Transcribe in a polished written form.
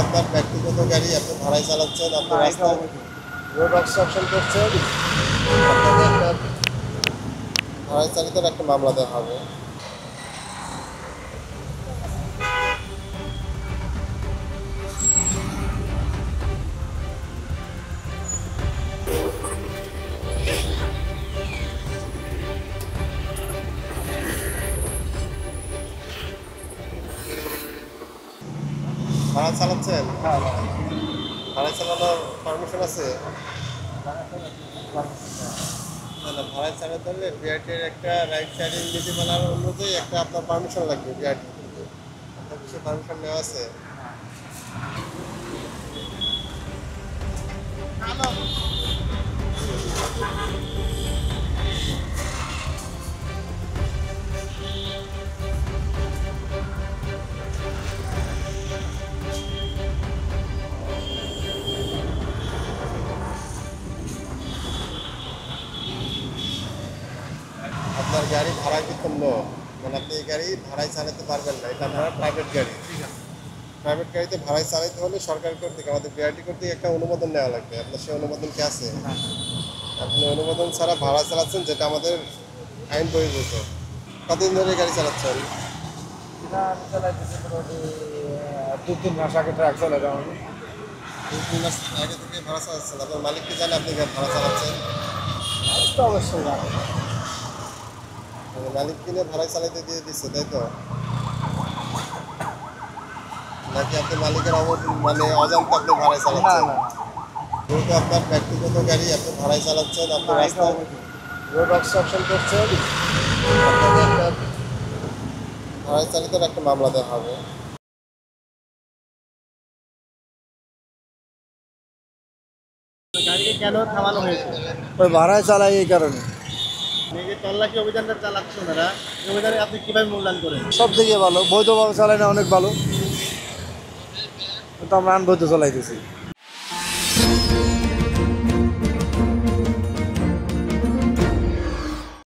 আপনার ব্যক্তিগত গাড়ি আপনি ভাড়ায় চালাচ্ছেন, আপনি রাস্তায় রোড অবস্ট্রাকশন করছেন, আপনাকে একটা ভাড়ায় চালিত একটা মামলা দেওয়া হবে। ভাড়া চালাচ্ছেন? ভাড়া চালানোর পারমিশন আছে? না না, ভাড়ায় চালাতে হলে বিআরটির একটা রাইড শেয়ারিং নীতিমালার অনুযায়ী একটা আপনার পারমিশন লাগবে বিআরটি থেকে। আপনার কিছু পারমিশন নেওয়া আছে? আপনার গাড়ি ভাড়া কিন্তু নো, মানে আপনি এই গাড়ি ভাড়ায় চালাতে পারবেন না, এটা আপনার প্রাইভেট গাড়ি। প্রাইভেট গাড়িতে ভাড়ায় চালাতে হলে সরকার কর্তৃক আমাদের বিআরটি কর্তৃক একটা অনুমোদন নেওয়া লাগবে। আপনার সেই অনুমোদন কি আছে? আপনি অনুমোদন ছাড়া ভাড়া চালাচ্ছেন, যেটা আমাদের আইন বহির্ভূত। কতদিন ধরে গাড়ি চালাচ্ছেন? এটা আমি চালাইতেছি মোটামুটি 2-3 মাস আগে ট্রাক চালাইলাম আমি। 2-3 মাস আগে থেকে ভাড়া চালাচ্ছেন। আপনার মালিক কি জানে আপনি ভাড়া চালাচ্ছেন? তো অবশ্যই জানি। মানে মালিক কিনে ভাড়ায় চালাতে দিয়ে দিচ্ছে, তাই তো? নাকি আপনি মালিকের মানে অজান্তে আপনি ভাড়ায় না চালাচ্ছেন? না যেহেতু আপনার ব্যক্তিগত গাড়ি আপনি ভাড়ায় চালাচ্ছেন, আপনি এটা রাস্তায় রোড অবস্ট্রাকশন করছেন, আপনাকে একটা ভাড়ায় চালিত একটা মামলা দেওয়া হবে। গাড়িকে কেন থামানো হয়েছে? ওই ভাড়ায় চালাই এই কারণে। এই যে তল্লাশি অভিযানটা চালাচ্ছে ওনারা, এই অভিযানে আপনি কিভাবে মূল্যায়ন করেন? সব থেকে ভালো, বৈধভাবে চালাই না অনেক ভালো, কিন্তু আমরা আনবৈধ চালাইতেছি।